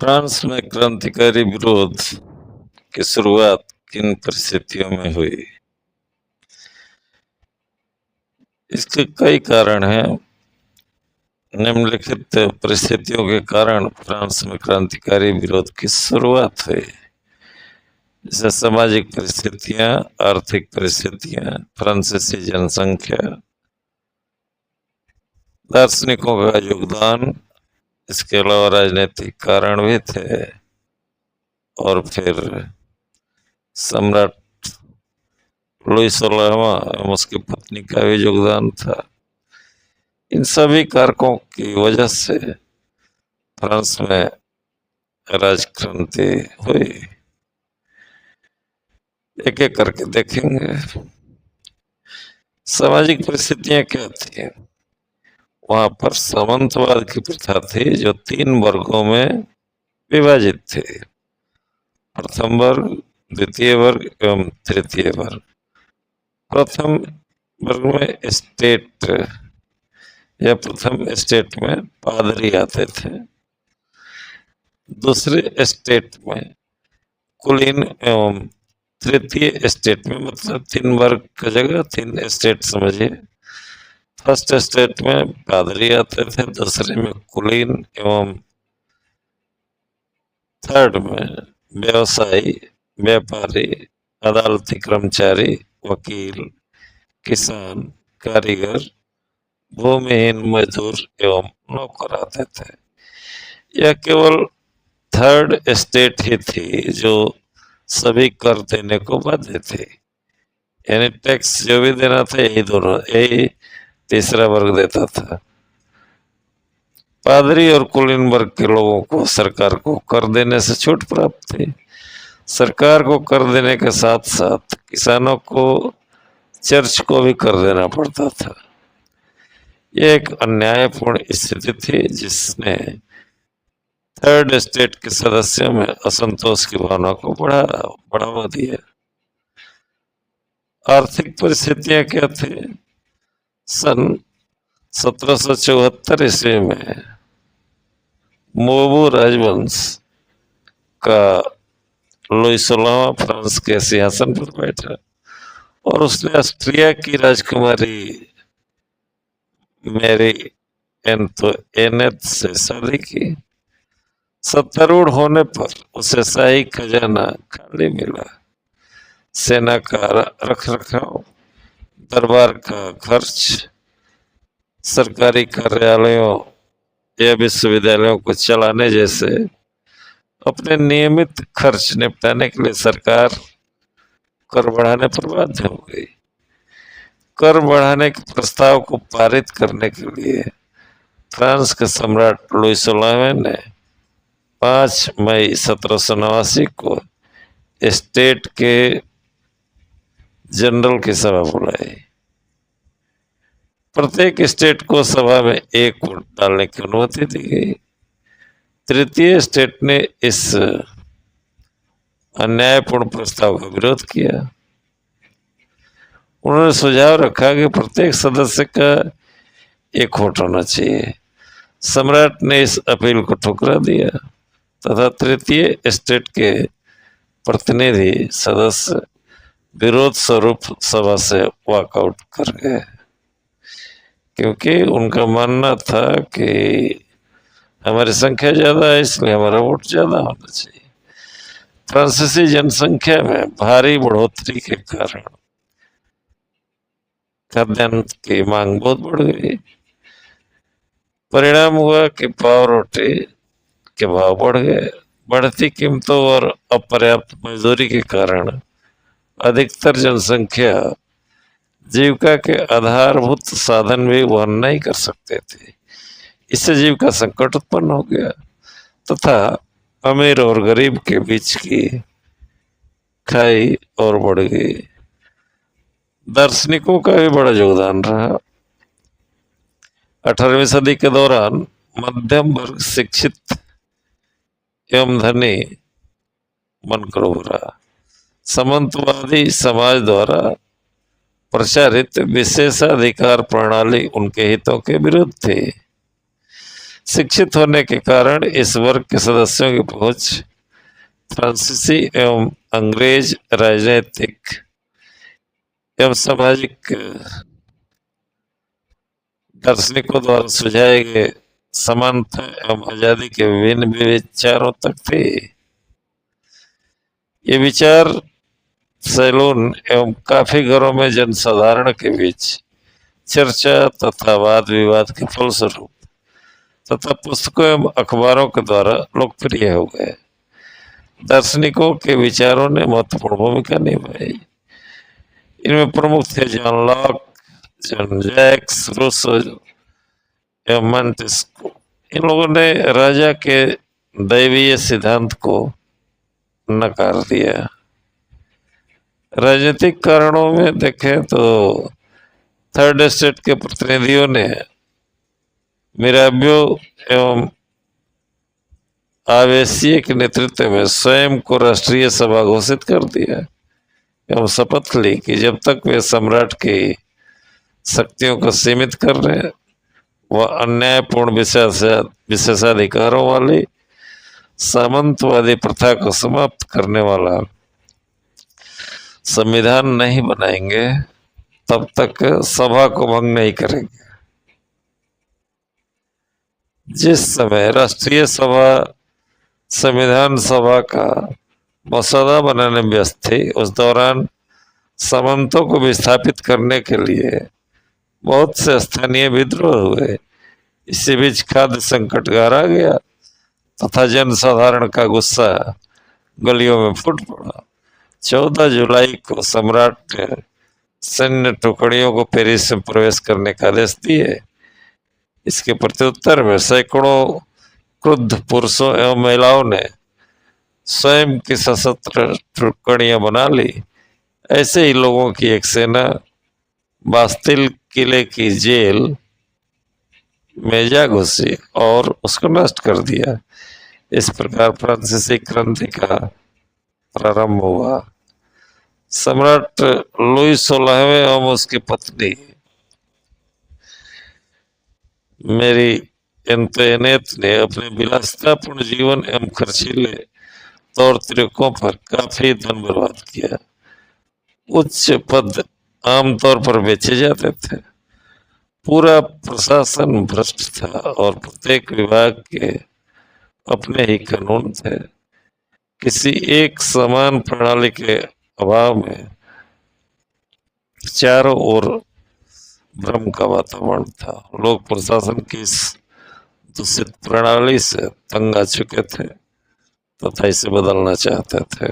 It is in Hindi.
फ्रांस में क्रांतिकारी विरोध की शुरुआत किन परिस्थितियों में हुई? इसके कई कारण हैं। निम्नलिखित परिस्थितियों के कारण फ्रांस में क्रांतिकारी विरोध की शुरुआत हुई, जैसे सामाजिक परिस्थितियां, आर्थिक परिस्थितियां, फ्रांसीसी जनसंख्या, दार्शनिकों का योगदान, इसके अलावा राजनीतिक कारण भी थे, और फिर सम्राट लुई 16वां एवं उसकी पत्नी का भी योगदान था। इन सभी कारकों की वजह से फ्रांस में राजक्रांति हुई। एक एक करके देखेंगे। सामाजिक परिस्थितियां क्या थी? वहां पर सामंतवाद की प्रथा थी, जो 3 वर्गों में विभाजित थे: प्रथम वर्ग, द्वितीय वर्ग एवं तृतीय वर्ग। प्रथम वर्ग में स्टेट या प्रथम स्टेट में पादरी आते थे। दूसरे स्टेट में कुलीन एवं तृतीय स्टेट में, मतलब 3 वर्ग की जगह 3 स्टेट समझिए। फर्स्ट स्टेट में पादरी आते थे, दूसरे में कुलीन एवं थर्ड में व्यवसायी, व्यापारी, अदालती कर्मचारी, वकील, किसान, कारीगर, भूमिहीन मजदूर एवं नौकर आते थे। यह केवल थर्ड स्टेट ही थी जो सभी कर देने को बाध्य थे, यानी टैक्स जो भी देना था यही तीसरा वर्ग देता था। पादरी और कुलीन वर्ग के लोगों को सरकार को कर देने से छूट प्राप्त थी। सरकार को कर देने के साथ साथ किसानों को, चर्च को भी कर देना पड़ता था। यह एक अन्यायपूर्ण स्थिति थी जिसने थर्ड स्टेट के सदस्यों में असंतोष की भावना को बढ़ावा दिया। आर्थिक परिस्थितियां क्या थी? सन 1774 ईस्वी में मोबू राजवंश का लुई 16वां फ्रांस के सिंहासन पर बैठा और उसने ऑस्ट्रिया की राजकुमारी मैरी एंतोइनेट से शादी की। सत्तारूढ़ होने पर उसे शाही खजाना खाली मिला। सेना का रख रखाव, दरबार का खर्च, सरकारी कार्यालयों या विश्वविद्यालयों को चलाने जैसे अपने नियमित खर्च निपटाने के लिए सरकार कर बढ़ाने पर बाध्य हो गई। कर बढ़ाने के प्रस्ताव को पारित करने के लिए फ्रांस के सम्राट लुई 16वें ने 5 मई 1789 को स्टेट के जनरल की सभा बुलाई। प्रत्येक स्टेट को सभा में एक वोट डालने की अनुमति दी गई। तृतीय स्टेट ने इस अन्यायपूर्ण प्रस्ताव का विरोध किया। उन्होंने सुझाव रखा कि प्रत्येक सदस्य का एक वोट होना चाहिए। सम्राट ने इस अपील को ठुकरा दिया तथा तृतीय स्टेट के प्रतिनिधि सदस्य विरोध स्वरूप सभा से वॉकआउट कर गए, क्योंकि उनका मानना था कि हमारी संख्या ज्यादा है इसलिए हमारा वोट ज्यादा होना चाहिए। फ्रांसीसी जनसंख्या में भारी बढ़ोतरी के कारण खाद्यान्न की मांग बहुत बढ़ गई। परिणाम हुआ कि पाव रोटी के भाव बढ़ गए। बढ़ती कीमतों और अपर्याप्त मजदूरी के कारण अधिकतर जनसंख्या जीविका के आधारभूत साधन भी वहन नहीं कर सकते थे। इससे जीविका संकट उत्पन्न हो गया तथा अमीर और गरीब के बीच की खाई और बढ़ गई। दार्शनिकों का भी बड़ा योगदान रहा। 18वीं सदी के दौरान मध्यम वर्ग शिक्षित एवं धनी बनकर उभरा। सामंतवादी समाज द्वारा प्रचारित विशेषाधिकार प्रणाली उनके हितों के विरुद्ध थी। शिक्षित होने के कारण इस वर्ग के सदस्यों की पहुंच फ्रांसीसी एवं अंग्रेज राजनीतिक एवं सामाजिक दार्शनिकों द्वारा सुझाए गए समानता एवं आजादी के विभिन्न विचारों तक थे। ये विचार सैलून एवं काफी घरों में जनसाधारण के बीच चर्चा तथा वाद विवाद के फलस्वरूप तथा पुस्तकों एवं अखबारों के द्वारा लोकप्रिय हो गए। दार्शनिकों के विचारों ने महत्वपूर्ण भूमिका निभाई। इनमें प्रमुख थे John Locke, John Jacques Rousseau एवं मॉन्टेस्क्यू। इन लोगों ने राजा के दैवीय सिद्धांत को नकार दिया। राजनीतिक कारणों में देखें तो थर्ड एस्टेट के प्रतिनिधियों ने मिराबियो एवं आवेसिये के नेतृत्व में स्वयं को राष्ट्रीय सभा घोषित कर दिया एवं शपथ ली कि जब तक वे सम्राट की शक्तियों को सीमित कर रहे व अन्यायपूर्ण विशेषाधिकारों वाली सामंतवादी प्रथा को समाप्त करने वाला संविधान नहीं बनाएंगे, तब तक सभा को भंग नहीं करेंगे। जिस समय राष्ट्रीय सभा संविधान सभा का मसौदा बनाने में व्यस्त थी, उस दौरान सामंतों को विस्थापित करने के लिए बहुत से स्थानीय विद्रोह हुए। इसी बीच खाद्य संकट गहरा गया तथा जनसाधारण का गुस्सा गलियों में फूट पड़ा। 14 जुलाई को सम्राट ने सैन्य टुकड़ियों को पेरिस में प्रवेश करने का आदेश दिए। इसके प्रत्युत्तर में सैकड़ों क्रुद्ध पुरुषों एवं महिलाओं ने स्वयं की सशस्त्र टुकड़ियां बना ली। ऐसे ही लोगों की एक सेना बास्तिल किले की जेल में जा घुसी और उसको नष्ट कर दिया। इस प्रकार फ्रांसीसी क्रांति का प्रारंभ हुआ। सम्राट लुई 16वें एवं उसकी पत्नी मेरी एंतोनेट ने अपने विलासितापूर्ण जीवन एवं खर्चीले तौर तरीकों पर काफी धन बर्बाद किया। उच्च पद आमतौर पर बेचे जाते थे। पूरा प्रशासन भ्रष्ट था और प्रत्येक विभाग के अपने ही कानून थे। किसी एक समान प्रणाली के अभाव में चारों ओर भ्रम का वातावरण था। लोग प्रशासन की इस दूषित प्रणाली से तंग आ चुके थे तथा इसे बदलना चाहते थे।